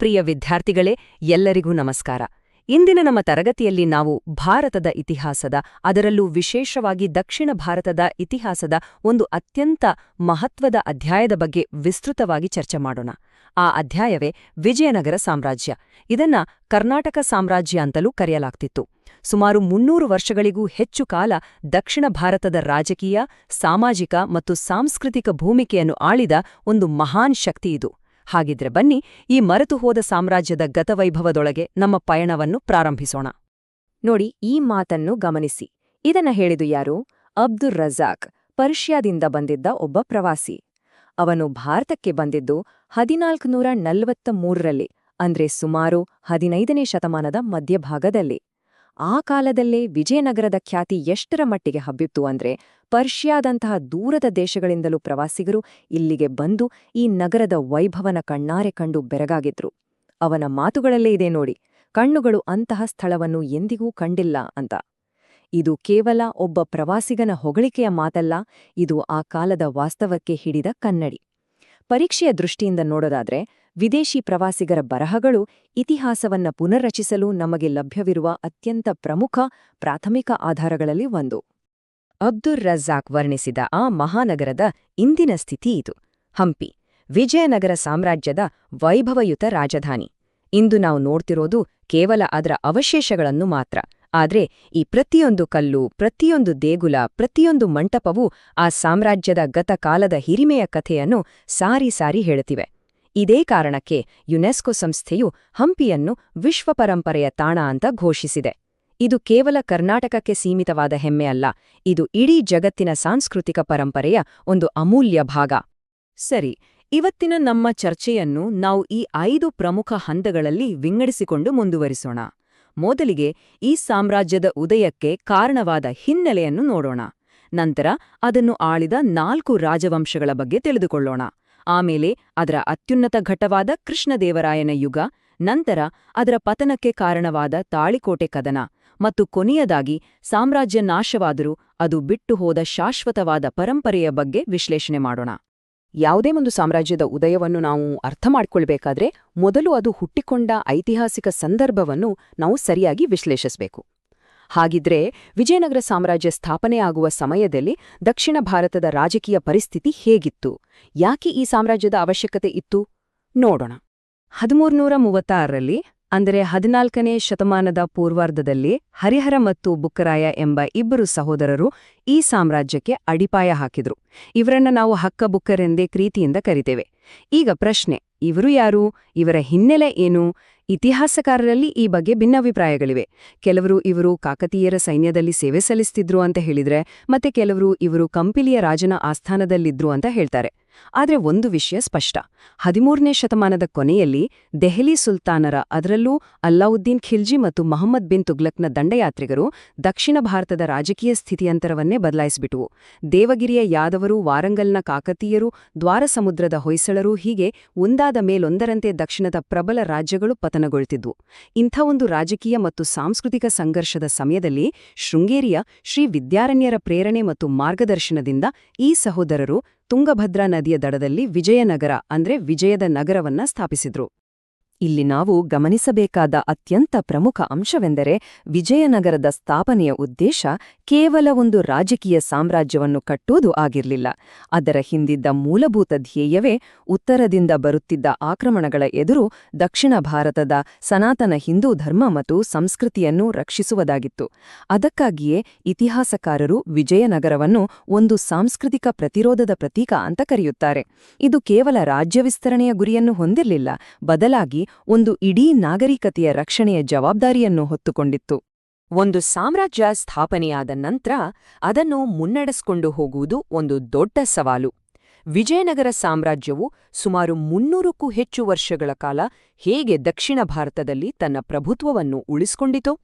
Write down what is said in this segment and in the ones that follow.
ಪ್ರಿಯ ವಿದ್ಯಾರ್ಥಿಗಳೇ, ಎಲ್ಲರಿಗೂ ನಮಸ್ಕಾರ. ಇಂದಿನ ನಮ್ಮ ತರಗತಿಯಲ್ಲಿ ನಾವು ಭಾರತದ ಇತಿಹಾಸದ, ಅದರಲ್ಲೂ ವಿಶೇಷವಾಗಿ ದಕ್ಷಿಣ ಭಾರತದ ಇತಿಹಾಸದ ಒಂದು ಅತ್ಯಂತ ಮಹತ್ವದ ಅಧ್ಯಾಯದ ಬಗ್ಗೆ ವಿಸ್ತೃತವಾಗಿ ಚರ್ಚೆ ಮಾಡೋಣ. ಆ ಅಧ್ಯಾಯವೇ ವಿಜಯನಗರ ಸಾಮ್ರಾಜ್ಯ. ಇದನ್ನ ಕರ್ನಾಟಕ ಸಾಮ್ರಾಜ್ಯ ಅಂತಲೂ ಕರೆಯಲಾಗ್ತಿತ್ತು. ಸುಮಾರು 300 ವರ್ಷಗಳಿಗೂ ಹೆಚ್ಚು ಕಾಲ ದಕ್ಷಿಣ ಭಾರತದ ರಾಜಕೀಯ, ಸಾಮಾಜಿಕ ಮತ್ತು ಸಾಂಸ್ಕೃತಿಕ ಭೂಮಿಕೆಯನ್ನು ಆಳಿದ ಒಂದು ಮಹಾನ್ ಶಕ್ತಿ ಇದು. ಹಾಗಿದ್ರೆ ಬನ್ನಿ, ಈ ಮರೆತು ಹೋದ ಸಾಮ್ರಾಜ್ಯದ ಗತವೈಭವದೊಳಗೆ ನಮ್ಮ ಪಯಣವನ್ನು ಪ್ರಾರಂಭಿಸೋಣ. ನೋಡಿ, ಈ ಮಾತನ್ನು ಗಮನಿಸಿ. ಇದನ್ನ ಹೇಳಿದು ಯಾರು? ಅಬ್ದುರ್ ರಜಾಕ್, ಪರ್ಷಿಯಾದಿಂದ ಬಂದಿದ್ದ ಒಬ್ಬ ಪ್ರವಾಸಿ. ಅವನು ಭಾರತಕ್ಕೆ ಬಂದಿದ್ದು 1443ರಲ್ಲಿ, ಅಂದ್ರೆ ಸುಮಾರು 15ನೇ ಶತಮಾನದ ಮಧ್ಯಭಾಗದಲ್ಲಿ. ಆ ಕಾಲದಲ್ಲೇ ವಿಜಯನಗರದ ಖ್ಯಾತಿ ಎಷ್ಟರ ಮಟ್ಟಿಗೆ ಹಬ್ಬಿತ್ತು ಅಂದ್ರೆ, ಪರ್ಷಿಯಾದಂತಹ ದೂರದ ದೇಶಗಳಿಂದಲೂ ಪ್ರವಾಸಿಗರು ಇಲ್ಲಿಗೆ ಬಂದು ಈ ನಗರದ ವೈಭವನ ಕಣ್ಣಾರೆ ಕಂಡು ಬೆರಗಾಗಿದ್ರು. ಅವನ ಮಾತುಗಳಲ್ಲೇ ಇದೆ ನೋಡಿ, ಕಣ್ಣುಗಳು ಅಂತಹ ಸ್ಥಳವನ್ನು ಎಂದಿಗೂ ಕಂಡಿಲ್ಲ ಅಂತ. ಇದು ಕೇವಲ ಒಬ್ಬ ಪ್ರವಾಸಿಗನ ಹೊಗಳಿಕೆಯ ಮಾತಲ್ಲ, ಇದು ಆ ಕಾಲದ ವಾಸ್ತವಕ್ಕೆ ಹಿಡಿದ ಕನ್ನಡಿ. ಪರೀಕ್ಷೆಯ ದೃಷ್ಟಿಯಿಂದ ನೋಡೋದಾದ್ರೆ, ವಿದೇಶಿ ಪ್ರವಾಸಿಗರ ಬರಹಗಳು ಇತಿಹಾಸವನ್ನ ಪುನರ್ರಚಿಸಲು ನಮಗೆ ಲಭ್ಯವಿರುವ ಅತ್ಯಂತ ಪ್ರಮುಖ ಪ್ರಾಥಮಿಕ ಆಧಾರಗಳಲ್ಲಿ ಒಂದು. ಅಬ್ದುರ್ ರಜಾಕ್ ವರ್ಣಿಸಿದ ಆ ಮಹಾನಗರದ ಇಂದಿನ ಸ್ಥಿತಿ ಇದು. ಹಂಪಿ, ವಿಜಯನಗರ ಸಾಮ್ರಾಜ್ಯದ ವೈಭವಯುತ ರಾಜಧಾನಿ. ಇಂದು ನಾವು ನೋಡ್ತಿರೋದು ಕೇವಲ ಅದರ ಅವಶೇಷಗಳನ್ನು ಮಾತ್ರ. ಆದ್ರೆ ಈ ಪ್ರತಿಯೊಂದು ಕಲ್ಲು, ಪ್ರತಿಯೊಂದು ದೇಗುಲ, ಪ್ರತಿಯೊಂದು ಮಂಟಪವೂ ಆ ಸಾಮ್ರಾಜ್ಯದ ಗತಕಾಲದ ಹಿರಿಮೆಯ ಕಥೆಯನ್ನು ಸಾರಿ ಸಾರಿ ಹೇಳುತ್ತಿವೆ. ಇದೇ ಕಾರಣಕ್ಕೆ ಯುನೆಸ್ಕೋ ಸಂಸ್ಥೆಯು ಹಂಪಿಯನ್ನು ವಿಶ್ವ ಪರಂಪರೆಯ ತಾಣ ಅಂತ ಘೋಷಿಸಿದೆ. ಇದು ಕೇವಲ ಕರ್ನಾಟಕಕ್ಕೆ ಸೀಮಿತವಾದ ಹೆಮ್ಮೆ ಅಲ್ಲ, ಇದು ಇಡೀ ಜಗತ್ತಿನ ಸಾಂಸ್ಕೃತಿಕ ಪರಂಪರೆಯ ಒಂದು ಅಮೂಲ್ಯ ಭಾಗ. ಸರಿ, ಇವತ್ತಿನ ನಮ್ಮ ಚರ್ಚೆಯನ್ನು ನಾವು ಈ 5 ಪ್ರಮುಖ ಹಂತಗಳಲ್ಲಿ ವಿಂಗಡಿಸಿಕೊಂಡು ಮುಂದುವರಿಸೋಣ. ಮೊದಲಿಗೆ ಈ ಸಾಮ್ರಾಜ್ಯದ ಉದಯಕ್ಕೆ ಕಾರಣವಾದ ಹಿನ್ನೆಲೆಯನ್ನು ನೋಡೋಣ. ನಂತರ ಅದನ್ನು ಆಳಿದ 4 ರಾಜವಂಶಗಳ ಬಗ್ಗೆ ತಿಳಿದುಕೊಳ್ಳೋಣ. ಆಮೇಲೆ ಅದರ ಅತ್ಯುನ್ನತ ಘಟ್ಟವಾದ ಕೃಷ್ಣದೇವರಾಯನ ಯುಗ, ನಂತರ ಅದರ ಪತನಕ್ಕೆ ಕಾರಣವಾದ ತಾಳಿಕೋಟೆ ಕದನ, ಮತ್ತು ಕೊನೆಯದಾಗಿ ಸಾಮ್ರಾಜ್ಯ ನಾಶವಾದರೂ ಅದು ಬಿಟ್ಟು ಹೋದ ಶಾಶ್ವತವಾದ ಪರಂಪರೆಯ ಬಗ್ಗೆ ವಿಶ್ಲೇಷಣೆ ಮಾಡೋಣ. ಯಾವುದೇ ಒಂದು ಸಾಮ್ರಾಜ್ಯದ ಉದಯವನ್ನು ನಾವು ಅರ್ಥ ಮಾಡ್ಕೊಳ್ಬೇಕಾದ್ರೆ ಮೊದಲು ಅದು ಹುಟ್ಟಿಕೊಂಡ ಐತಿಹಾಸಿಕ ಸಂದರ್ಭವನ್ನು ನಾವು ಸರಿಯಾಗಿ ವಿಶ್ಲೇಷಿಸಬೇಕು. ಹಾಗಿದ್ರೆ ವಿಜಯನಗರ ಸಾಮ್ರಾಜ್ಯ ಸ್ಥಾಪನೆಯಾಗುವ ಸಮಯದಲ್ಲಿ ದಕ್ಷಿಣ ಭಾರತದ ರಾಜಕೀಯ ಪರಿಸ್ಥಿತಿ ಹೇಗಿತ್ತು? ಯಾಕೆ ಈ ಸಾಮ್ರಾಜ್ಯದ ಅವಶ್ಯಕತೆ ಇತ್ತು? ನೋಡೋಣ. 1336ರಲ್ಲಿ, ಅಂದರೆ 14ನೇ ಶತಮಾನದ ಪೂರ್ವಾರ್ಧದಲ್ಲಿ, ಹರಿಹರ ಮತ್ತು ಬುಕ್ಕರಾಯ ಎಂಬ 2 ಸಹೋದರರು ಈ ಸಾಮ್ರಾಜ್ಯಕ್ಕೆ ಅಡಿಪಾಯ ಹಾಕಿದ್ರು. ಇವರನ್ನ ನಾವು ಹಕ್ಕಬುಕ್ಕರೆಂದೇ ಪ್ರೀತಿಯಿಂದ ಕರಿತೇವೆ. ಈಗ ಪ್ರಶ್ನೆ, ಇವರು ಯಾರು? ಇವರ ಹಿನ್ನೆಲೆ ಏನು? ಇತಿಹಾಸಕಾರರಲ್ಲಿ ಈ ಬಗ್ಗೆ ಭಿನ್ನಾಭಿಪ್ರಾಯಗಳಿವೆ. ಕೆಲವರು ಇವರು ಕಾಕತೀಯರ ಸೈನ್ಯದಲ್ಲಿ ಸೇವೆ ಸಲ್ಲಿಸ್ತಿದ್ರು ಅಂತ ಹೇಳಿದ್ರೆ, ಮತ್ತೆ ಕೆಲವರು ಇವರು ಕಂಪಿಲಿಯ ರಾಜನ ಆಸ್ಥಾನದಲ್ಲಿದ್ರು ಅಂತ ಹೇಳ್ತಾರೆ. ಆದ್ರೆ ಒಂದು ವಿಷಯ ಸ್ಪಷ್ಟ: 13ನೇ ಶತಮಾನದ ಕೊನೆಯಲ್ಲಿ ದೆಹಲಿ ಸುಲ್ತಾನರ, ಅದರಲ್ಲೂ ಅಲ್ಲಾವುದ್ದೀನ್ ಖಿಲ್ಜಿ ಮತ್ತು ಮೊಹಮ್ಮದ್ ಬಿನ್ ತುಗ್ಲಕ್ನ ದಂಡಯಾತ್ರಿಗರು ದಕ್ಷಿಣ ಭಾರತದ ರಾಜಕೀಯ ಸ್ಥಿತಿಯಂತರವನ್ನೇ ಬದಲಾಯಿಸಿಬಿಟ್ವು. ದೇವಗಿರಿಯ ಯಾದವರು, ವಾರಂಗಲ್ನ ಕಾಕತೀಯರು, ದ್ವಾರಸಮುದ್ರದ ಹೊಯ್ಸಳರು, ಹೀಗೆ ಒಂದಾದ ಮೇಲೊಂದರಂತೆ ದಕ್ಷಿಣದ ಪ್ರಬಲ ರಾಜ್ಯಗಳು ಪತನಗೊಳ್ತಿದ್ವು. ಇಂಥ ಒಂದು ರಾಜಕೀಯ ಮತ್ತು ಸಾಂಸ್ಕೃತಿಕ ಸಂಘರ್ಷದ ಸಮಯದಲ್ಲಿ ಶೃಂಗೇರಿಯ ಶ್ರೀ ವಿದ್ಯಾರಣ್ಯರ ಪ್ರೇರಣೆ ಮತ್ತು ಮಾರ್ಗದರ್ಶನದಿಂದ ಈ ಸಹೋದರರು ತುಂಗಭದ್ರಾ ನದಿಯ ದಡದಲ್ಲಿ ವಿಜಯನಗರ, ಅಂದ್ರೆ ವಿಜಯದ ನಗರವನ್ನ ಸ್ಥಾಪಿಸಿದ್ರು. ಇಲ್ಲಿ ನಾವು ಗಮನಿಸಬೇಕಾದ ಅತ್ಯಂತ ಪ್ರಮುಖ ಅಂಶವೆಂದರೆ, ವಿಜಯನಗರದ ಸ್ಥಾಪನೆಯ ಉದ್ದೇಶ ಕೇವಲ ಒಂದು ರಾಜಕೀಯ ಸಾಮ್ರಾಜ್ಯವನ್ನು ಕಟ್ಟುವುದು ಆಗಿರಲಿಲ್ಲ. ಅದರ ಹಿಂದಿದ್ದ ಮೂಲಭೂತ ಧ್ಯೇಯವೇ ಉತ್ತರದಿಂದ ಬರುತ್ತಿದ್ದ ಆಕ್ರಮಣಗಳ ಎದುರು ದಕ್ಷಿಣ ಭಾರತದ ಸನಾತನ ಹಿಂದೂ ಧರ್ಮ ಮತ್ತು ಸಂಸ್ಕೃತಿಯನ್ನು ರಕ್ಷಿಸುವುದಾಗಿತ್ತು. ಅದಕ್ಕಾಗಿಯೇ ಇತಿಹಾಸಕಾರರು ವಿಜಯನಗರವನ್ನು ಒಂದು ಸಾಂಸ್ಕೃತಿಕ ಪ್ರತಿರೋಧದ ಪ್ರತೀಕ ಅಂತ ಕರೆಯುತ್ತಾರೆ. ಇದು ಕೇವಲ ರಾಜ್ಯ ವಿಸ್ತರಣೆಯ ಗುರಿಯನ್ನು ಹೊಂದಿರಲಿಲ್ಲ, ಬದಲಾಗಿ ಒಂದು ಇಡೀ ನಾಗರಿಕತೆಯ ರಕ್ಷಣೆಯ ಜವಾಬ್ದಾರಿಯನ್ನು ಹೊತ್ತುಕೊಂಡಿತ್ತು. ಒಂದು ಸಾಮ್ರಾಜ್ಯ ಸ್ಥಾಪನೆಯಾದ ನಂತರ ಅದನ್ನು ಮುನ್ನಡೆಸಿಕೊಂಡು ಹೋಗುವುದು ಒಂದು ದೊಡ್ಡ ಸವಾಲು. ವಿಜಯನಗರ ಸಾಮ್ರಾಜ್ಯವು ಸುಮಾರು 300ಕ್ಕೂ ಹೆಚ್ಚು ವರ್ಷಗಳ ಕಾಲ ಹೇಗೆ ದಕ್ಷಿಣ ಭಾರತದಲ್ಲಿ ತನ್ನ ಪ್ರಭುತ್ವವನ್ನು ಉಳಿಸಿಕೊಂಡಿತೋ?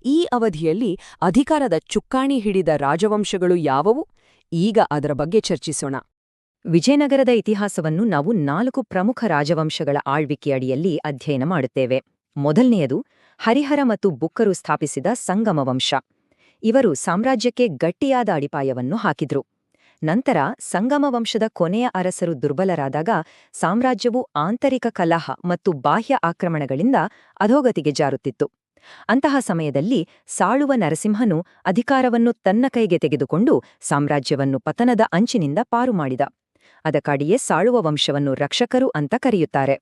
ಈ ಅವಧಿಯಲ್ಲಿ ಅಧಿಕಾರದ ಚುಕ್ಕಾಣಿ ಹಿಡಿದ ರಾಜವಂಶಗಳು ಯಾವುವು? ಈಗ ಅದರ ಬಗ್ಗೆ ಚರ್ಚಿಸೋಣ. ವಿಜಯನಗರದ ಇತಿಹಾಸವನ್ನು ನಾವು 4 ಪ್ರಮುಖ ರಾಜವಂಶಗಳ ಆಳ್ವಿಕೆಯಡಿಯಲ್ಲಿ ಅಧ್ಯಯನ ಮಾಡುತ್ತೇವೆ. ಮೊದಲನೆಯದು ಹರಿಹರ ಮತ್ತು ಬುಕ್ಕರು ಸ್ಥಾಪಿಸಿದ ಸಂಗಮ ವಂಶ. ಇವರು ಸಾಮ್ರಾಜ್ಯಕ್ಕೆ ಗಟ್ಟಿಯಾದ ಅಡಿಪಾಯವನ್ನು ಹಾಕಿದ್ರು. ನಂತರ ಸಂಗಮ ವಂಶದ ಕೊನೆಯ ಅರಸರು ದುರ್ಬಲರಾದಾಗ ಸಾಮ್ರಾಜ್ಯವು ಆಂತರಿಕ ಕಲಹ ಮತ್ತು ಬಾಹ್ಯ ಆಕ್ರಮಣಗಳಿಂದ ಅಧೋಗತಿಗೆ ಜಾರುತ್ತಿತ್ತು. ಅಂತಹ ಸಮಯದಲ್ಲಿ ಸಾಳುವ ನರಸಿಂಹನು ಅಧಿಕಾರವನ್ನು ತನ್ನ ಕೈಗೆ ತೆಗೆದುಕೊಂಡು ಸಾಮ್ರಾಜ್ಯವನ್ನು ಪತನದ ಅಂಚಿನಿಂದ ಪಾರು ಮಾಡಿದ. ಅದಕ್ಕಾಡಿಯೇ ಸಾಳುವ ವಂಶವನ್ನು ರಕ್ಷಕರು ಅಂತ ಕರೆಯುತ್ತಾರೆ.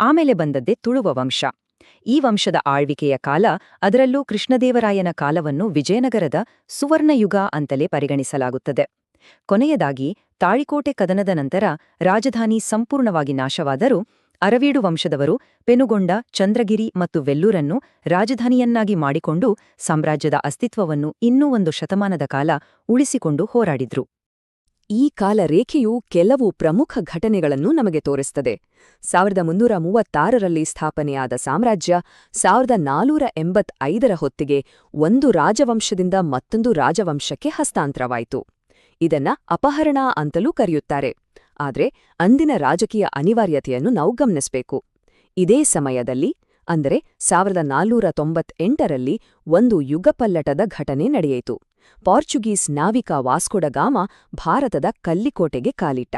ಆಮೇಲೆ ಬಂದದ್ದೇ ತುಳುವ ವಂಶ. ಈ ವಂಶದ ಆಳ್ವಿಕೆಯ ಕಾಲ, ಅದರಲ್ಲೂ ಕೃಷ್ಣದೇವರಾಯನ ಕಾಲವನ್ನು ವಿಜಯನಗರದ ಸುವರ್ಣಯುಗ ಅಂತಲೇ ಪರಿಗಣಿಸಲಾಗುತ್ತದೆ. ಕೊನೆಯದಾಗಿ ತಾಳಿಕೋಟೆ ಕದನದ ನಂತರ ರಾಜಧಾನಿ ಸಂಪೂರ್ಣವಾಗಿ ನಾಶವಾದರೂ ಅರವೀಡು ವಂಶದವರು ಪೆನುಗೊಂಡ, ಚಂದ್ರಗಿರಿ ಮತ್ತು ವೆಲ್ಲೂರನ್ನು ರಾಜಧಾನಿಯನ್ನಾಗಿ ಮಾಡಿಕೊಂಡು ಸಾಮ್ರಾಜ್ಯದ ಅಸ್ತಿತ್ವವನ್ನು ಇನ್ನೂ 1 ಶತಮಾನದ ಕಾಲ ಉಳಿಸಿಕೊಂಡು ಹೋರಾಡಿದ್ರು. ಈ ಕಾಲರೇಖೆಯು ಕೆಲವು ಪ್ರಮುಖ ಘಟನೆಗಳನ್ನು ನಮಗೆ ತೋರಿಸುತ್ತದೆ. 1336ರಲ್ಲಿ ಸ್ಥಾಪನೆಯಾದ ಸಾಮ್ರಾಜ್ಯ 1485ರ ಹೊತ್ತಿಗೆ ಒಂದು ರಾಜವಂಶದಿಂದ ಮತ್ತೊಂದು ರಾಜವಂಶಕ್ಕೆ ಹಸ್ತಾಂತರವಾಯಿತು. ಇದನ್ನ ಅಪಹರಣ ಅಂತಲೂ ಕರೆಯುತ್ತಾರೆ. ಆದರೆ ಅಂದಿನ ರಾಜಕೀಯ ಅನಿವಾರ್ಯತೆಯನ್ನು ನಾವು ಗಮನಿಸಬೇಕು. ಇದೇ ಸಮಯದಲ್ಲಿ, ಅಂದರೆ 1498ರಲ್ಲಿ ಒಂದು ಯುಗಪಲ್ಲಟದ ಘಟನೆ ನಡೆಯಿತು. ಪೋರ್ಚುಗೀಸ್ ನಾವಿಕ ವಾಸ್ಕೋ ಡ ಗಾಮ ಭಾರತದ ಕಲ್ಲಿಕೋಟೆಗೆ ಕಾಲಿಟ್ಟ.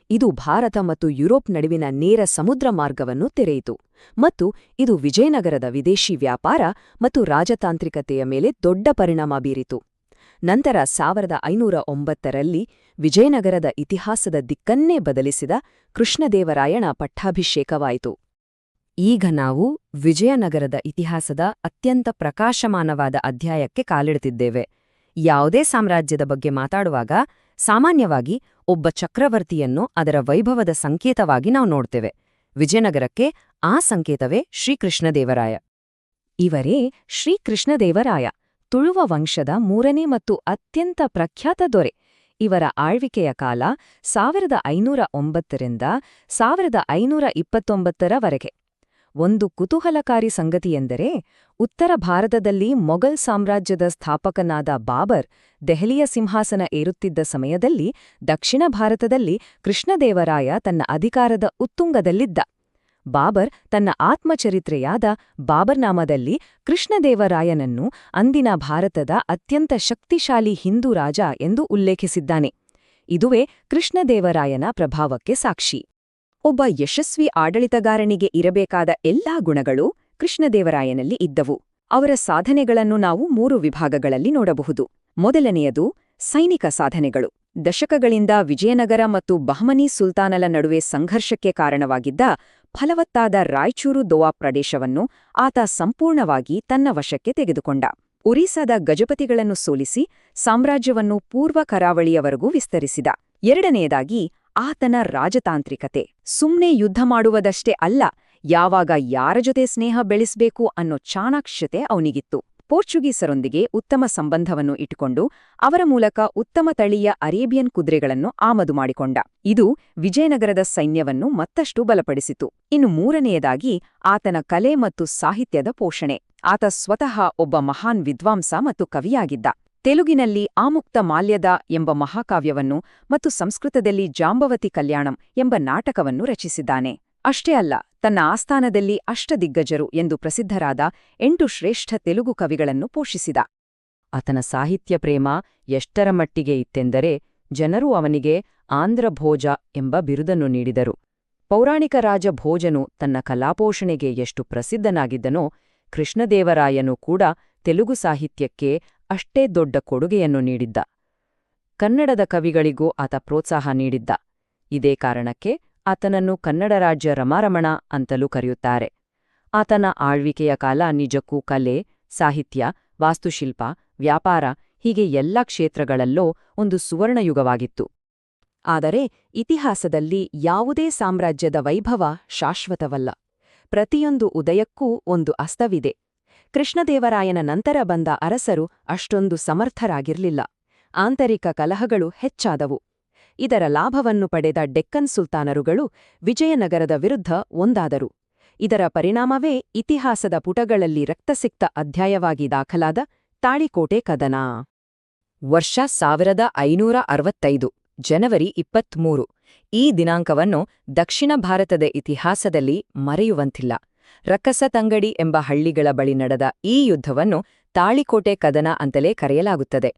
ಇದು ಭಾರತ ಮತ್ತು ಯುರೋಪ್ ನಡುವಿನ ನೇರ ಸಮುದ್ರ ಮಾರ್ಗವನ್ನು ತೆರೆಯಿತು ಮತ್ತು ಇದು ವಿಜಯನಗರದ ವಿದೇಶಿ ವ್ಯಾಪಾರ ಮತ್ತು ರಾಜತಾಂತ್ರಿಕತೆಯ ಮೇಲೆ ದೊಡ್ಡ ಪರಿಣಾಮ ಬೀರಿತು. ನಂತರ 1509ರಲ್ಲಿ ವಿಜಯನಗರದ ಇತಿಹಾಸದ ದಿಕ್ಕನ್ನೇ ಬದಲಿಸಿದ ಕೃಷ್ಣದೇವರಾಯನ ಪಟ್ಟಾಭಿಷೇಕವಾಯಿತು. ಈಗ ನಾವು ವಿಜಯನಗರದ ಇತಿಹಾಸದ ಅತ್ಯಂತ ಪ್ರಕಾಶಮಾನವಾದ ಅಧ್ಯಾಯಕ್ಕೆ ಕಾಲಿಡುತ್ತಿದ್ದೇವೆ. ಯಾವುದೇ ಸಾಮ್ರಾಜ್ಯದ ಬಗ್ಗೆ ಮಾತಾಡುವಾಗ ಸಾಮಾನ್ಯವಾಗಿ ಒಬ್ಬ ಚಕ್ರವರ್ತಿಯನ್ನು ಅದರ ವೈಭವದ ಸಂಕೇತವಾಗಿ ನಾವು ನೋಡ್ತೇವೆ. ವಿಜಯನಗರಕ್ಕೆ ಆ ಸಂಕೇತವೇ ಶ್ರೀಕೃಷ್ಣದೇವರಾಯ. ಇವರೇ ಶ್ರೀಕೃಷ್ಣದೇವರಾಯ, ತುಳುವ ವಂಶದ 3ನೇ ಮತ್ತು ಅತ್ಯಂತ ಪ್ರಖ್ಯಾತ ದೊರೆ. ಇವರ ಆಳ್ವಿಕೆಯ ಕಾಲ 1509ರಿಂದ 1529ರವರೆಗೆ. ಒಂದು ಕುತೂಹಲಕಾರಿ ಸಂಗತಿಯೆಂದರೆ, ಉತ್ತರ ಭಾರತದಲ್ಲಿ ಮೊಘಲ್ ಸಾಮ್ರಾಜ್ಯದ ಸ್ಥಾಪಕನಾದ ಬಾಬರ್ ದೆಹಲಿಯ ಸಿಂಹಾಸನ ಏರುತ್ತಿದ್ದ ಸಮಯದಲ್ಲಿ ದಕ್ಷಿಣ ಭಾರತದಲ್ಲಿ ಕೃಷ್ಣದೇವರಾಯ ತನ್ನ ಅಧಿಕಾರದ ಉತ್ತುಂಗದಲ್ಲಿದ್ದ. ಬಾಬರ್ ತನ್ನ ಆತ್ಮಚರಿತ್ರೆಯಾದ ಬಾಬರ್ನಾಮದಲ್ಲಿ ಕೃಷ್ಣದೇವರಾಯನನ್ನು ಅಂದಿನ ಭಾರತದ ಅತ್ಯಂತ ಶಕ್ತಿಶಾಲಿ ಹಿಂದೂ ರಾಜ ಎಂದು ಉಲ್ಲೇಖಿಸಿದ್ದಾನೆ. ಇದುವೇ ಕೃಷ್ಣದೇವರಾಯನ ಪ್ರಭಾವಕ್ಕೆ ಸಾಕ್ಷಿ. ಒಬ್ಬ ಯಶಸ್ವಿ ಆಡಳಿತಗಾರನಿಗೆ ಇರಬೇಕಾದ ಎಲ್ಲಾ ಗುಣಗಳು ಕೃಷ್ಣದೇವರಾಯನಲ್ಲಿ ಇದ್ದವು. ಅವರ ಸಾಧನೆಗಳನ್ನು ನಾವು 3 ವಿಭಾಗಗಳಲ್ಲಿ ನೋಡಬಹುದು. ಮೊದಲನೆಯದು ಸೈನಿಕ ಸಾಧನೆಗಳು. ದಶಕಗಳಿಂದ ವಿಜಯನಗರ ಮತ್ತು ಬಹಮನಿ ಸುಲ್ತಾನಲ ನಡುವೆ ಸಂಘರ್ಷಕ್ಕೆ ಕಾರಣವಾಗಿದ್ದ ಫಲವತ್ತಾದ ರಾಯಚೂರು ದೋಆಬ್ ಪ್ರದೇಶವನ್ನು ಆತ ಸಂಪೂರ್ಣವಾಗಿ ತನ್ನ ವಶಕ್ಕೆ ತೆಗೆದುಕೊಂಡ. ಒರಿಸ್ಸಾದ ಗಜಪತಿಗಳನ್ನು ಸೋಲಿಸಿ ಸಾಮ್ರಾಜ್ಯವನ್ನು ಪೂರ್ವ ಕರಾವಳಿಯವರೆಗೂ ವಿಸ್ತರಿಸಿದ. ಎರಡನೆಯದಾಗಿ ಆತನ ರಾಜತಾಂತ್ರಿಕತೆ. ಸುಮ್ನೆ ಯುದ್ಧ ಮಾಡುವುದಷ್ಟೇ ಅಲ್ಲ, ಯಾವಾಗ ಯಾರ ಜೊತೆ ಸ್ನೇಹ ಬೆಳೆಸಬೇಕು ಅನ್ನೋ ಚಾಣಾಕ್ಷತೆ ಅವನಿಗಿತ್ತು. ಪೋರ್ಚುಗೀಸರೊಂದಿಗೆ ಉತ್ತಮ ಸಂಬಂಧವನ್ನು ಇಟ್ಟುಕೊಂಡು ಅವರ ಮೂಲಕ ಉತ್ತಮ ತಳಿಯ ಅರೇಬಿಯನ್ ಕುದುರೆಗಳನ್ನು ಆಮದು ಮಾಡಿಕೊಂಡ. ಇದು ವಿಜಯನಗರದ ಸೈನ್ಯವನ್ನು ಮತ್ತಷ್ಟು ಬಲಪಡಿಸಿತು. ಇನ್ನು ಮೂರನೆಯದಾಗಿ ಆತನ ಕಲೆ ಮತ್ತು ಸಾಹಿತ್ಯದ ಪೋಷಣೆ. ಆತ ಸ್ವತಃ ಒಬ್ಬ ಮಹಾನ್ ವಿದ್ವಾಂಸ ಮತ್ತು ಕವಿಯಾಗಿದ್ದ. ತೆಲುಗಿನಲ್ಲಿ ಆಮುಕ್ತ ಮಾಲ್ಯದ ಎಂಬ ಮಹಾಕಾವ್ಯವನ್ನು ಮತ್ತು ಸಂಸ್ಕೃತದಲ್ಲಿ ಜಾಂಬವತಿ ಕಲ್ಯಾಣಂ ಎಂಬ ನಾಟಕವನ್ನು ರಚಿಸಿದ್ದಾನೆ. ಅಷ್ಟೇ ಅಲ್ಲ, ತನ್ನ ಆಸ್ಥಾನದಲ್ಲಿ ಅಷ್ಟದಿಗ್ಗಜರು ಎಂದು ಪ್ರಸಿದ್ಧರಾದ 8 ಶ್ರೇಷ್ಠ ತೆಲುಗು ಕವಿಗಳನ್ನು ಪೋಷಿಸಿದ. ಆತನ ಸಾಹಿತ್ಯ ಪ್ರೇಮ ಎಷ್ಟರ ಮಟ್ಟಿಗೆ ಇತ್ತೆಂದರೆ ಜನರು ಅವನಿಗೆ ಆಂಧ್ರಭೋಜ ಎಂಬ ಬಿರುದನ್ನು ನೀಡಿದರು. ಪೌರಾಣಿಕ ರಾಜ ಭೋಜನು ತನ್ನ ಕಲಾಪೋಷಣೆಗೆ ಎಷ್ಟು ಪ್ರಸಿದ್ಧನಾಗಿದ್ದನೋ, ಕೃಷ್ಣದೇವರಾಯನು ಕೂಡ ತೆಲುಗು ಸಾಹಿತ್ಯಕ್ಕೆ ಅಷ್ಟೇ ದೊಡ್ಡ ಕೊಡುಗೆಯನ್ನು ನೀಡಿದ್ದ. ಕನ್ನಡದ ಕವಿಗಳಿಗೂ ಆತ ಪ್ರೋತ್ಸಾಹ ನೀಡಿದ್ದ. ಇದೇ ಕಾರಣಕ್ಕೆ ಆತನನ್ನು ಕನ್ನಡ ರಾಜ್ಯ ರಮಾರಮಣ ಅಂತಲೂ ಕರೆಯುತ್ತಾರೆ. ಆತನ ಆಳ್ವಿಕೆಯ ಕಾಲ ನಿಜಕ್ಕೂ ಕಲೆ, ಸಾಹಿತ್ಯ, ವಾಸ್ತುಶಿಲ್ಪ, ವ್ಯಾಪಾರ ಹೀಗೆ ಎಲ್ಲ ಕ್ಷೇತ್ರಗಳಲ್ಲೂ ಒಂದು ಸುವರ್ಣಯುಗವಾಗಿತ್ತು. ಆದರೆ ಇತಿಹಾಸದಲ್ಲಿ ಯಾವುದೇ ಸಾಮ್ರಾಜ್ಯದ ವೈಭವ ಶಾಶ್ವತವಲ್ಲ. ಪ್ರತಿಯೊಂದು ಉದಯಕ್ಕೂ ಒಂದು ಅಸ್ತವಿದೆ. ಕೃಷ್ಣದೇವರಾಯನ ನಂತರ ಬಂದ ಅರಸರು ಅಷ್ಟೊಂದು ಸಮರ್ಥರಾಗಿರಲಿಲ್ಲ. ಆಂತರಿಕ ಕಲಹಗಳು ಹೆಚ್ಚಾದವು. ಇದರ ಲಾಭವನ್ನು ಪಡೆದ ಡೆಕ್ಕನ್ ಸುಲ್ತಾನರುಗಳು ವಿಜಯನಗರದ ವಿರುದ್ಧ ಒಂದಾದರು. ಇದರ ಪರಿಣಾಮವೇ ಇತಿಹಾಸದ ಪುಟಗಳಲ್ಲಿ ರಕ್ತಸಿಕ್ತ ಅಧ್ಯಾಯವಾಗಿ ದಾಖಲಾದ ತಾಳಿಕೋಟೆ ಕದನ. ವರ್ಷ 1565 ಜನವರಿ 23. ಈ ದಿನಾಂಕವನ್ನು ದಕ್ಷಿಣ ಭಾರತದ ಇತಿಹಾಸದಲ್ಲಿ ಮರೆಯುವಂತಿಲ್ಲ. ರಕ್ಕಸತಂಗಡಿ ಎಂಬ ಹಳ್ಳಿಗಳ ಬಳಿ ನಡೆದ ಈ ಯುದ್ಧವನ್ನು ತಾಳಿಕೋಟೆ ಕದನ ಅಂತಲೇ ಕರೆಯಲಾಗುತ್ತದೆ.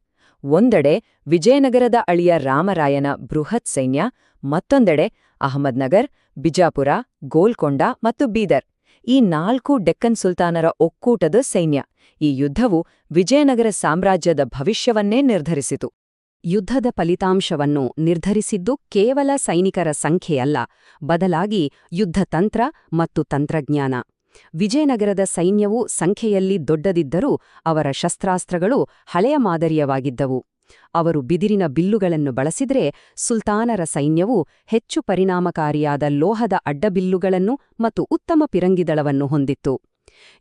ಒಂದೆಡೆ ವಿಜಯನಗರದ ಅಳಿಯ ರಾಮರಾಯನ ಬೃಹತ್ ಸೈನ್ಯ, ಮತ್ತೊಂದೆಡೆ ಅಹಮದ್ನಗರ್, ಬಿಜಾಪುರ, ಗೋಲ್ಕೊಂಡ ಮತ್ತು ಬೀದರ್ ಈ 4 ಡೆಕ್ಕನ್ ಸುಲ್ತಾನರ ಒಕ್ಕೂಟದ ಸೈನ್ಯ. ಈ ಯುದ್ಧವು ವಿಜಯನಗರ ಸಾಮ್ರಾಜ್ಯದ ಭವಿಷ್ಯವನ್ನೇ ನಿರ್ಧರಿಸಿತು. ಯುದ್ಧದ ಫಲಿತಾಂಶವನ್ನು ನಿರ್ಧರಿಸಿದ್ದು ಕೇವಲ ಸೈನಿಕರ ಸಂಖ್ಯೆಯಲ್ಲ, ಬದಲಾಗಿ ಯುದ್ಧತಂತ್ರ ಮತ್ತು ತಂತ್ರಜ್ಞಾನ. ವಿಜಯನಗರದ ಸೈನ್ಯವು ಸಂಖ್ಯೆಯಲ್ಲಿ ದೊಡ್ಡದಿದ್ದರೂ ಅವರ ಶಸ್ತ್ರಾಸ್ತ್ರಗಳು ಹಳೆಯ ಮಾದರಿಯವಾಗಿದ್ದವು. ಅವರು ಬಿದಿರಿನ ಬಿಲ್ಲುಗಳನ್ನು ಬಳಸಿದರೆ, ಸುಲ್ತಾನರ ಸೈನ್ಯವು ಹೆಚ್ಚು ಪರಿಣಾಮಕಾರಿಯಾದ ಲೋಹದ ಅಡ್ಡಬಿಲ್ಲುಗಳನ್ನು ಮತ್ತು ಉತ್ತಮ ಪಿರಂಗಿದಳವನ್ನು ಹೊಂದಿತ್ತು.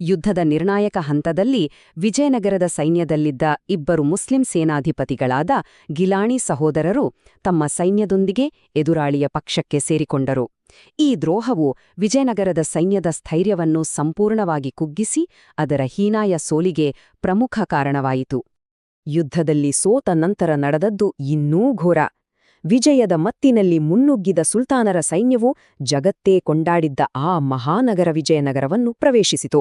ಯುದ್ಧದ ನಿರ್ಣಾಯಕ ಹಂತದಲ್ಲಿ ವಿಜಯನಗರದ ಸೈನ್ಯದಲ್ಲಿದ್ದ 2 ಮುಸ್ಲಿಂ ಸೇನಾಧಿಪತಿಗಳಾದ ಗಿಲಾಣಿ ಸಹೋದರರು ತಮ್ಮ ಸೈನ್ಯದೊಂದಿಗೆ ಎದುರಾಳಿಯ ಪಕ್ಷಕ್ಕೆ ಸೇರಿಕೊಂಡರು. ಈ ದ್ರೋಹವು ವಿಜಯನಗರದ ಸೈನ್ಯದ ಸ್ಥೈರ್ಯವನ್ನು ಸಂಪೂರ್ಣವಾಗಿ ಕುಗ್ಗಿಸಿ ಅದರ ಹೀನಾಯ ಸೋಲಿಗೆ ಪ್ರಮುಖ ಕಾರಣವಾಯಿತು. ಯುದ್ಧದಲ್ಲಿ ಸೋತ ನಂತರ ನಡೆದದ್ದು ಇನ್ನೂ ಘೋರ. ವಿಜಯದ ಮತ್ತಿನಲ್ಲಿ ಮುನ್ನುಗ್ಗಿದ ಸುಲ್ತಾನರ ಸೈನ್ಯವು ಜಗತ್ತೇ ಕೊಂಡಾಡಿದ್ದ ಆ ಮಹಾನಗರ ವಿಜಯನಗರವನ್ನು ಪ್ರವೇಶಿಸಿತು.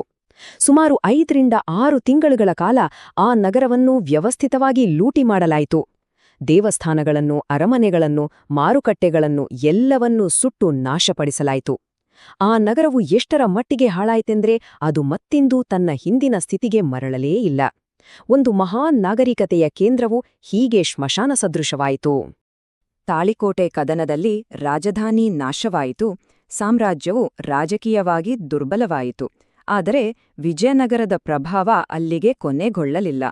ಸುಮಾರು 5 ರಿಂದ 6 ತಿಂಗಳುಗಳ ಕಾಲ ಆ ನಗರವನ್ನು ವ್ಯವಸ್ಥಿತವಾಗಿ ಲೂಟಿ ಮಾಡಲಾಯಿತು. ದೇವಸ್ಥಾನಗಳನ್ನು, ಅರಮನೆಗಳನ್ನು, ಮಾರುಕಟ್ಟೆಗಳನ್ನು ಎಲ್ಲವನ್ನೂ ಸುಟ್ಟು ನಾಶಪಡಿಸಲಾಯಿತು. ಆ ನಗರವು ಎಷ್ಟರ ಮಟ್ಟಿಗೆ ಹಾಳಾಯಿತೆಂದ್ರೆ ಅದು ಮತ್ತೆಂದೂ ತನ್ನ ಹಿಂದಿನ ಸ್ಥಿತಿಗೆ ಮರಳಲೇ ಇಲ್ಲ. ಒಂದು ಮಹಾನ್ ನಾಗರಿಕತೆಯ ಕೇಂದ್ರವು ಹೀಗೆ ಶ್ಮಶಾನ ಸದೃಶವಾಯಿತು. ತಾಳಿಕೋಟೆ ಕದನದಲ್ಲಿ ರಾಜಧಾನಿ ನಾಶವಾಯಿತು, ಸಾಮ್ರಾಜ್ಯವು ರಾಜಕೀಯವಾಗಿ ದುರ್ಬಲವಾಯಿತು. ಆದರೆ ವಿಜಯನಗರದ ಪ್ರಭಾವ ಅಲ್ಲಿಗೆ ಕೊನೆಗೊಳ್ಳಲಿಲ್ಲ.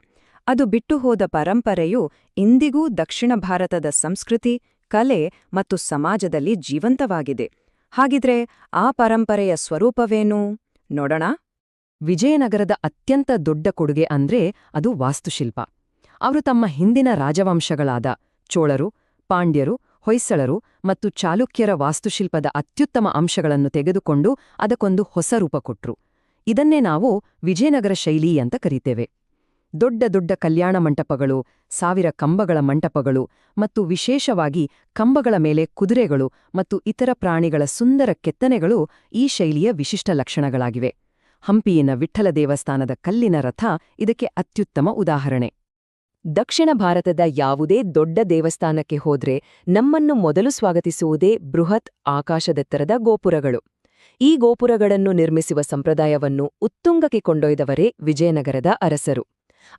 ಅದು ಬಿಟ್ಟುಹೋದ ಪರಂಪರೆಯು ಇಂದಿಗೂ ದಕ್ಷಿಣ ಭಾರತದ ಸಂಸ್ಕೃತಿ, ಕಲೆ ಮತ್ತು ಸಮಾಜದಲ್ಲಿ ಜೀವಂತವಾಗಿದೆ. ಹಾಗಿದ್ರೆ ಆ ಪರಂಪರೆಯ ಸ್ವರೂಪವೇನು ನೋಡೋಣ. ವಿಜಯನಗರದ ಅತ್ಯಂತ ದೊಡ್ಡ ಕೊಡುಗೆ ಅಂದ್ರೆ ಅದು ವಾಸ್ತುಶಿಲ್ಪ. ಅವರು ತಮ್ಮ ಹಿಂದಿನ ರಾಜವಂಶಗಳಾದ ಚೋಳರು, ಪಾಂಡ್ಯರು, ಹೊಯ್ಸಳರು ಮತ್ತು ಚಾಲುಕ್ಯರ ವಾಸ್ತುಶಿಲ್ಪದ ಅತ್ಯುತ್ತಮ ಅಂಶಗಳನ್ನು ತೆಗೆದುಕೊಂಡು ಅದಕ್ಕೊಂದು ಹೊಸ ರೂಪ ಕೊಟ್ರು. ಇದನ್ನೇ ನಾವು ವಿಜಯನಗರ ಶೈಲಿ ಅಂತ ಕರೀತೇವೆ. ದೊಡ್ಡ ದೊಡ್ಡ ಕಲ್ಯಾಣ ಮಂಟಪಗಳು, 1000 ಕಂಬಗಳ ಮಂಟಪಗಳು ಮತ್ತು ವಿಶೇಷವಾಗಿ ಕಂಬಗಳ ಮೇಲೆ ಕುದುರೆಗಳು ಮತ್ತು ಇತರ ಪ್ರಾಣಿಗಳ ಸುಂದರ ಕೆತ್ತನೆಗಳು ಈ ಶೈಲಿಯ ವಿಶಿಷ್ಟ ಲಕ್ಷಣಗಳಾಗಿವೆ. ಹಂಪಿಯಿನ ವಿಠ್ಠಲ ದೇವಸ್ಥಾನದ ಕಲ್ಲಿನ ರಥ ಇದಕ್ಕೆ ಅತ್ಯುತ್ತಮ ಉದಾಹರಣೆ. ದಕ್ಷಿಣ ಭಾರತದ ಯಾವುದೇ ದೊಡ್ಡ ದೇವಸ್ಥಾನಕ್ಕೆ ಹೋದ್ರೆ ನಮ್ಮನ್ನು ಮೊದಲು ಸ್ವಾಗತಿಸುವುದೇ ಬೃಹತ್ ಆಕಾಶದೆತ್ತರದ ಗೋಪುರಗಳು. ಈ ಗೋಪುರಗಳನ್ನು ನಿರ್ಮಿಸುವ ಸಂಪ್ರದಾಯವನ್ನು ಉತ್ತುಂಗಕ್ಕೆ ಕೊಂಡೊಯ್ದವರೇ ವಿಜಯನಗರದ ಅರಸರು.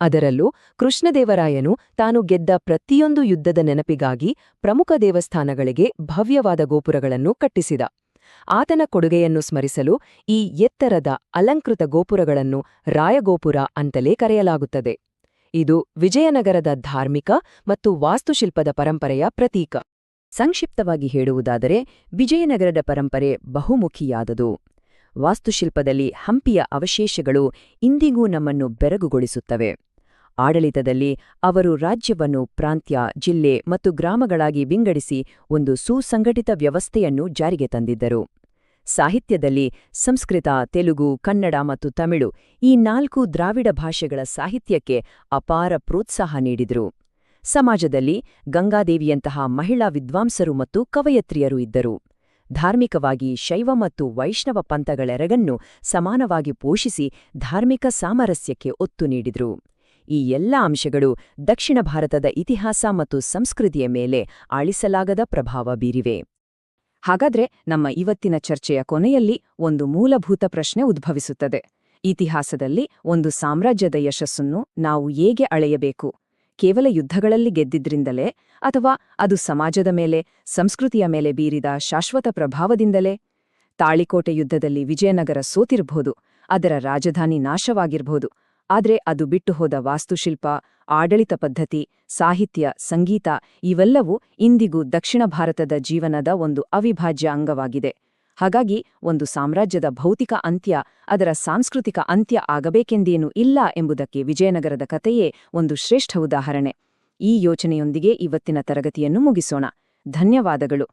ಅದರಲ್ಲೂ ಕೃಷ್ಣದೇವರಾಯನು ತಾನು ಗೆದ್ದ ಪ್ರತಿಯೊಂದು ಯುದ್ಧದ ನೆನಪಿಗಾಗಿ ಪ್ರಮುಖ ದೇವಸ್ಥಾನಗಳಿಗೆ ಭವ್ಯವಾದ ಗೋಪುರಗಳನ್ನು ಕಟ್ಟಿಸಿದ. ಆತನ ಕೊಡುಗೆಯನ್ನು ಸ್ಮರಿಸಲು ಈ ಎತ್ತರದ ಅಲಂಕೃತ ಗೋಪುರಗಳನ್ನು ರಾಯಗೋಪುರ ಅಂತಲೇ ಕರೆಯಲಾಗುತ್ತದೆ. ಇದು ವಿಜಯನಗರದ ಧಾರ್ಮಿಕ ಮತ್ತು ವಾಸ್ತುಶಿಲ್ಪದ ಪರಂಪರೆಯ ಪ್ರತೀಕ. ಸಂಕ್ಷಿಪ್ತವಾಗಿ ಹೇಳುವುದಾದರೆ, ವಿಜಯನಗರದ ಪರಂಪರೆ ಬಹುಮುಖಿಯಾದುದು. ವಾಸ್ತುಶಿಲ್ಪದಲ್ಲಿ ಹಂಪಿಯ ಅವಶೇಷಗಳು ಇಂದಿಗೂ ನಮ್ಮನ್ನು ಬೆರಗುಗೊಳಿಸುತ್ತವೆ. ಆಡಳಿತದಲ್ಲಿ ಅವರು ರಾಜ್ಯವನ್ನು ಪ್ರಾಂತ್ಯ, ಜಿಲ್ಲೆ ಮತ್ತು ಗ್ರಾಮಗಳಾಗಿ ವಿಂಗಡಿಸಿ ಒಂದು ಸುಸಂಘಟಿತ ವ್ಯವಸ್ಥೆಯನ್ನು ಜಾರಿಗೆ ತಂದಿದ್ದರು. ಸಾಹಿತ್ಯದಲ್ಲಿ ಸಂಸ್ಕೃತ, ತೆಲುಗು, ಕನ್ನಡ ಮತ್ತು ತಮಿಳು ಈ 4 ದ್ರಾವಿಡ ಭಾಷೆಗಳ ಸಾಹಿತ್ಯಕ್ಕೆ ಅಪಾರ ಪ್ರೋತ್ಸಾಹ ನೀಡಿದರು. ಸಮಾಜದಲ್ಲಿ ಗಂಗಾದೇವಿಯಂತಹ ಮಹಿಳಾ ವಿದ್ವಾಂಸರು ಮತ್ತು ಕವಯತ್ರಿಯರು ಇದ್ದರು. ಧಾರ್ಮಿಕವಾಗಿ ಶೈವ ಮತ್ತು ವೈಷ್ಣವ ಪಂಥಗಳೆರಗನ್ನೂ ಸಮಾನವಾಗಿ ಪೋಷಿಸಿ ಧಾರ್ಮಿಕ ಸಾಮರಸ್ಯಕ್ಕೆ ಒತ್ತು ನೀಡಿದರು. ಈ ಎಲ್ಲ ಅಂಶಗಳು ದಕ್ಷಿಣ ಭಾರತದ ಇತಿಹಾಸ ಮತ್ತು ಸಂಸ್ಕೃತಿಯ ಮೇಲೆ ಆಳಿಸಲಾಗದ ಪ್ರಭಾವ ಬೀರಿವೆ. ಹಾಗಾದ್ರೆ ನಮ್ಮ ಇವತ್ತಿನ ಚರ್ಚೆಯ ಕೊನೆಯಲ್ಲಿ ಒಂದು ಮೂಲಭೂತ ಪ್ರಶ್ನೆ ಉದ್ಭವಿಸುತ್ತದೆ. ಇತಿಹಾಸದಲ್ಲಿ ಒಂದು ಸಾಮ್ರಾಜ್ಯದ ಯಶಸ್ಸನ್ನು ನಾವು ಹೇಗೆ ಅಳೆಯಬೇಕು? ಕೇವಲ ಯುದ್ಧಗಳಲ್ಲಿ ಗೆದ್ದಿದ್ರಿಂದಲೇ ಅಥವಾ ಅದು ಸಮಾಜದ ಮೇಲೆ, ಸಂಸ್ಕೃತಿಯ ಮೇಲೆ ಬೀರಿದ ಶಾಶ್ವತ ಪ್ರಭಾವದಿಂದಲೇ? ತಾಳಿಕೋಟೆ ಯುದ್ಧದಲ್ಲಿ ವಿಜಯನಗರ ಸೋತಿರಬಹುದು, ಅದರ ರಾಜಧಾನಿ ನಾಶವಾಗಿರಬಹುದು. ಆದ್ರೆ ಅದು ಬಿಟ್ಟು ಹೋದ ವಾಸ್ತುಶಿಲ್ಪ, ಆಡಳಿತ ಪದ್ಧತಿ, ಸಾಹಿತ್ಯ, ಸಂಗೀತ ಇವೆಲ್ಲವೂ ಇಂದಿಗೂ ದಕ್ಷಿಣ ಭಾರತದ ಜೀವನದ ಒಂದು ಅವಿಭಾಜ್ಯ ಅಂಗವಾಗಿದೆ. ಹಾಗಾಗಿ ಒಂದು ಸಾಮ್ರಾಜ್ಯದ ಭೌತಿಕ ಅಂತ್ಯ ಅದರ ಸಾಂಸ್ಕೃತಿಕ ಅಂತ್ಯ ಆಗಬೇಕೆಂದೇನೂ ಇಲ್ಲ ಎಂಬುದಕ್ಕೆ ವಿಜಯನಗರದ ಕಥೆಯೇ ಒಂದು ಶ್ರೇಷ್ಠ ಉದಾಹರಣೆ. ಈ ಯೋಚನೆಯೊಂದಿಗೆ ಇವತ್ತಿನ ತರಗತಿಯನ್ನು ಮುಗಿಸೋಣ. ಧನ್ಯವಾದಗಳು.